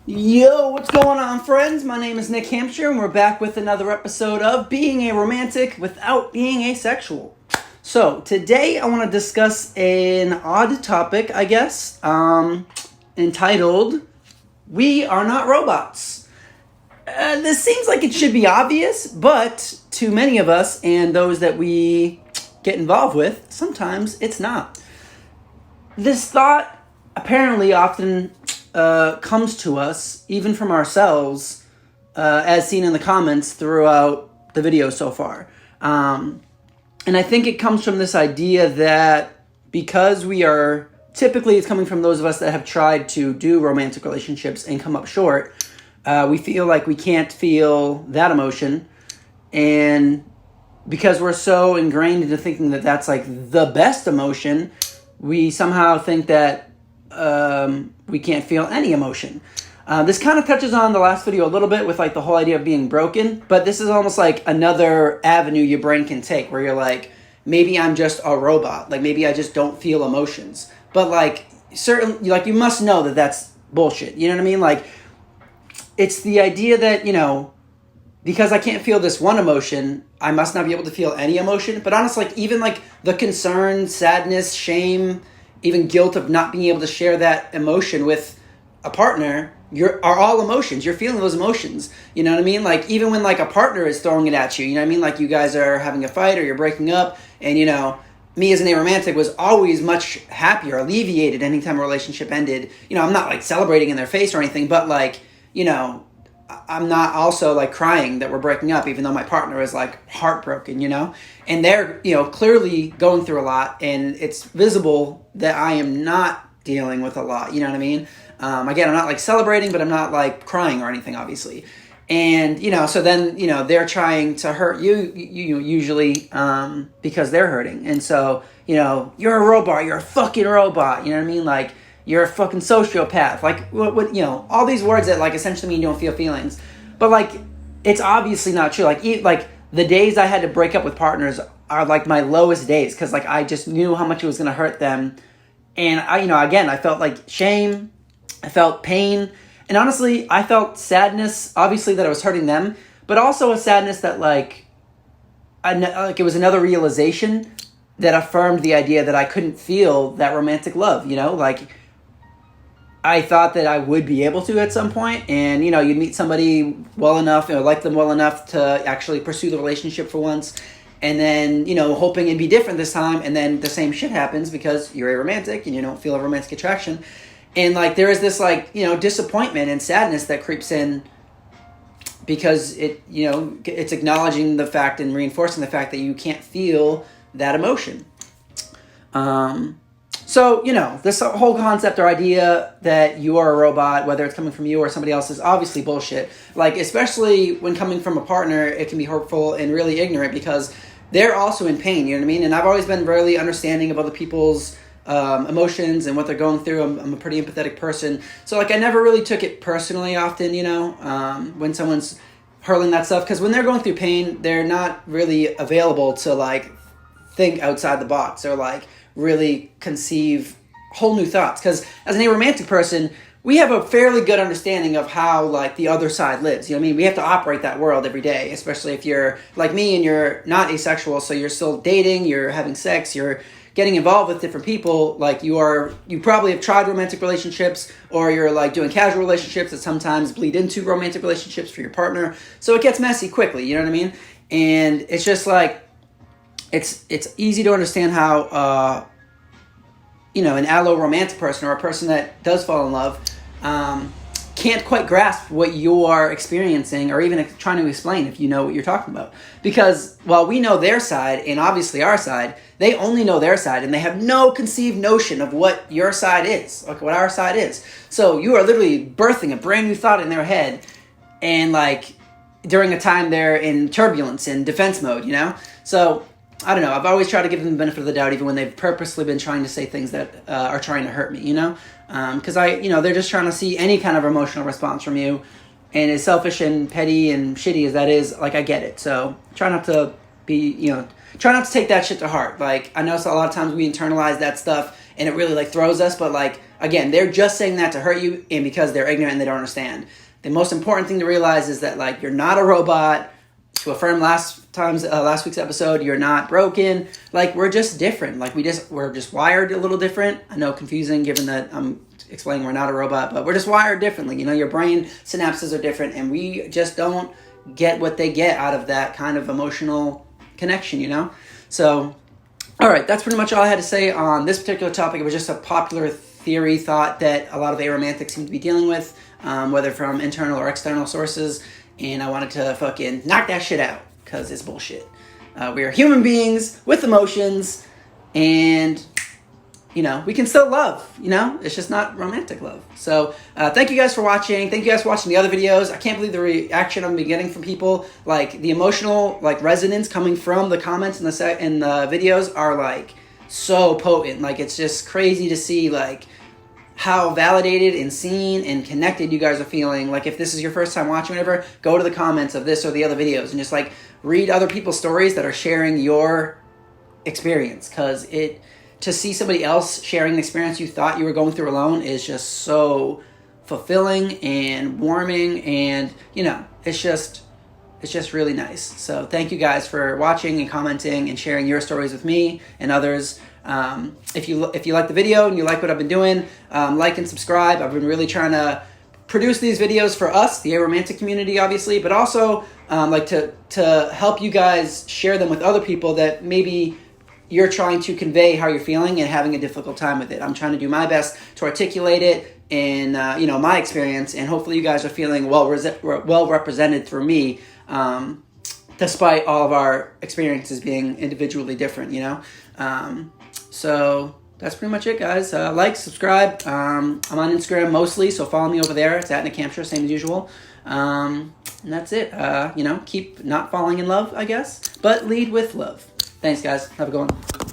Yo, what's going on, friends? My name is Nick Hampshire, and we're back with another episode of Being Aromantic without being asexual. So, today I want to discuss an odd topic, I guess, entitled, We Are Not Robots. This seems like it should be obvious, but to many of us and those that we get involved with, sometimes it's not. This thought apparently often comes to us, even from ourselves, as seen in the comments throughout the video so far. And I think it comes from this idea that because typically it's coming from those of us that have tried to do romantic relationships and come up short, we feel like we can't feel that emotion. And because we're so ingrained into thinking that that's like the best emotion, we somehow think that we can't feel any emotion. This kind of touches on the last video a little bit with like the whole idea of being broken, but this is almost like another avenue your brain can take where you're like, maybe I'm just a robot. Like maybe I just don't feel emotions. But like you must know that that's bullshit. You know what I mean? Like it's the idea that, because I can't feel this one emotion, I must not be able to feel any emotion. But honestly, like even like the concern, sadness, shame, even guilt of not being able to share that emotion with a partner are all emotions. You're feeling those emotions. You know what I mean? Like even when like a partner is throwing it at you, you know what I mean? Like you guys are having a fight or you're breaking up, and me as an aromantic was always much happier, alleviated anytime a relationship ended. I'm not like celebrating in their face or anything, but like, I'm not also like crying that we're breaking up, even though my partner is like heartbroken, and they're, clearly going through a lot, and it's visible that I am not dealing with a lot, you know what I mean? Again, I'm not like celebrating, but I'm not like crying or anything, obviously. And, so then, they're trying to hurt you usually, because they're hurting. And so, you're a robot, you're a fucking robot, you know what I mean? Like, you're a fucking sociopath. Like, what all these words that, like, essentially mean you don't feel feelings. But, like, it's obviously not true. Like, the days I had to break up with partners are, like, my lowest days. Because, like, I just knew how much it was going to hurt them. And, I felt, like, shame. I felt pain. And, honestly, I felt sadness, obviously, that I was hurting them. But also a sadness that, like it was another realization that affirmed the idea that I couldn't feel that romantic love, Like, I thought that I would be able to at some point, and you'd meet somebody well enough, like them well enough to actually pursue the relationship for once, and then hoping it'd be different this time, and then the same shit happens because you're aromantic and you don't feel a romantic attraction, and like there is this like disappointment and sadness that creeps in because it's acknowledging the fact and reinforcing the fact that you can't feel that emotion. So, this whole concept or idea that you are a robot, whether it's coming from you or somebody else, is obviously bullshit. Like, especially when coming from a partner, it can be hurtful and really ignorant because they're also in pain, you know what I mean? And I've always been really understanding of other people's emotions and what they're going through. I'm a pretty empathetic person. So, like, I never really took it personally often, when someone's hurling that stuff. Because when they're going through pain, they're not really available to, like, think outside the box or, like, really conceive whole new thoughts. Because as an aromantic person, we have a fairly good understanding of how like the other side lives. You know what I mean? We have to operate that world every day, especially if you're like me and you're not asexual, so you're still dating, you're having sex, you're getting involved with different people. Like you probably have tried romantic relationships, or you're like doing casual relationships that sometimes bleed into romantic relationships for your partner. So it gets messy quickly, you know what I mean? And it's just like it's easy to understand how an allo-romantic person or a person that does fall in love can't quite grasp what you are experiencing or even trying to explain if you know what you're talking about. Because while we know their side and obviously our side, they only know their side and they have no conceived notion of what your side is, like what our side is. So you are literally birthing a brand new thought in their head, and like during a time they're in turbulence and defense mode, So I don't know. I've always tried to give them the benefit of the doubt, even when they've purposely been trying to say things that are trying to hurt me, because they're just trying to see any kind of emotional response from you, and as selfish and petty and shitty as that is, like I get it. So try not to try not to take that shit to heart. Like I know a lot of times we internalize that stuff and it really like throws us, but like again, they're just saying that to hurt you, and because they're ignorant and they don't understand. The most important thing to realize is that, like, you're not a robot. To affirm last week's episode, you're not broken. Like, we're just different. Like, we're just wired a little different. I know, confusing given that I'm explaining we're not a robot, but we're just wired differently. You know, your brain synapses are different, and we just don't get what they get out of that kind of emotional connection, you know? So, all right, that's pretty much all I had to say on this particular topic. It was just a popular theory thought that a lot of aromantics seem to be dealing with, whether from internal or external sources, and I wanted to fucking knock that shit out, because it's bullshit. We are human beings with emotions, and, you know, we can still love, you know? It's just not romantic love. So, thank you guys for watching. Thank you guys for watching the other videos. I can't believe the reaction I've been getting from people. Like, the emotional, like, resonance coming from the comments in the videos are, like, so potent. Like, it's just crazy to see, like, how validated and seen and connected you guys are feeling. Like, if this is your first time watching whatever, go to the comments of this or the other videos and just, like, read other people's stories that are sharing your experience, because to see somebody else sharing an experience you thought you were going through alone is just so fulfilling and warming, and, you know, it's just really nice. So thank you guys for watching and commenting and sharing your stories with me and others. If you like the video and you like what I've been doing, like and subscribe. I've been really trying to produce these videos for us, the aromantic community, obviously, but also like to help you guys share them with other people that maybe you're trying to convey how you're feeling and having a difficult time with it. I'm trying to do my best to articulate it in you know, my experience, and hopefully you guys are feeling well represented through me, despite all of our experiences being individually different, you know? So that's pretty much it, guys. Like, subscribe. I'm on Instagram mostly, so follow me over there. It's at Nick Hampshire, same as usual. And that's it. You know, keep not falling in love, I guess, but lead with love. Thanks, guys. Have a good one.